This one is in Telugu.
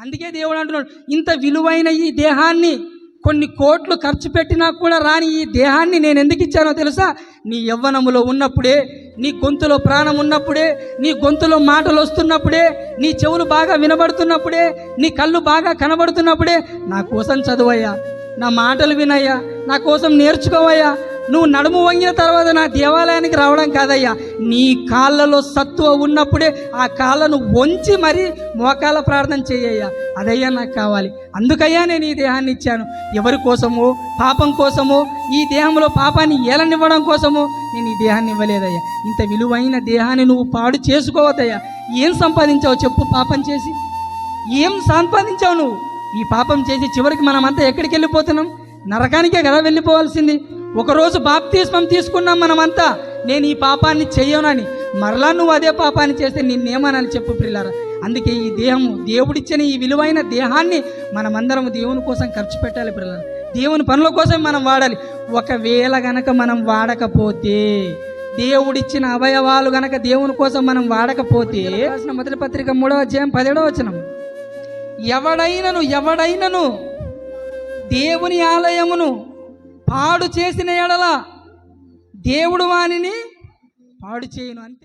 అందుకే దేవుడు అంటున్నాడు, ఇంత విలువైన ఈ దేహాన్ని కొన్ని కోట్లు ఖర్చు పెట్టినా కూడా రాని ఈ దేహాన్ని నేను ఎందుకు ఇచ్చానో తెలుసా? నీ యవ్వనములో ఉన్నప్పుడే, నీ గొంతులో ప్రాణం ఉన్నప్పుడే, నీ గొంతులో మాటలు వస్తున్నప్పుడే, నీ చెవులు బాగా వినబడుతున్నప్పుడే, నీ కళ్ళు బాగా కనబడుతున్నప్పుడే నా కోసం చదువయ్యా, నా మాటలు వినయ్యా, నా కోసం నేర్చుకోవయ్యా. నువ్వు నడుము వంగిన తర్వాత నా దేవాలయానికి రావడం కాదయ్యా, నీ కాళ్ళలో సత్తువ ఉన్నప్పుడే ఆ కాళ్ళను వంచి మరీ మోకాళ్ళ ప్రార్థన చేయయ్యా. అదయ్యా నాకు కావాలి. అందుకయ్యా నేను ఈ దేహాన్ని ఇచ్చాను. ఎవరి కోసమో, పాపం కోసమో, ఈ దేహంలో పాపాన్ని ఏలనివ్వడం కోసమో నేను ఈ దేహాన్ని ఇవ్వలేదయ్యా. ఇంత విలువైన దేహాన్ని నువ్వు పాడు చేసుకోవద్దయ్యా. ఏం సంపాదించావు చెప్పు? పాపం చేసి ఏం సంపాదించావు నువ్వు? ఈ పాపం చేసి చివరికి మనమంతా ఎక్కడికి వెళ్ళిపోతున్నాం? నరకానికే కదా వెళ్ళిపోవాల్సింది. ఒకరోజు బాప్తిస్మం తీసుకున్నాం మనమంతా, నేను ఈ పాపాన్ని చెయ్యనని. మరలా నువ్వు అదే పాపాన్ని చేస్తే నిన్నేమనాలి చెప్పు ప్రియులారా? అందుకే ఈ దేహము, దేవుడిచ్చిన ఈ విలువైన దేహాన్ని మనమందరం దేవుని కోసం ఖర్చు పెట్టాలి ప్రియులారా. దేవుని పనుల కోసం మనం వాడాలి. ఒకవేళ గనక మనం వాడకపోతే, దేవుడిచ్చిన అవయవాలు గనక దేవుని కోసం మనం వాడకపోతే, మొదటి పత్రిక 3వ అధ్యాయం 17వ వచనం, ఎవడైనను దేవుని ఆలయమును పాడు చేసిన ఎడల దేవుడు వానిని పాడు చేయను. అంతే.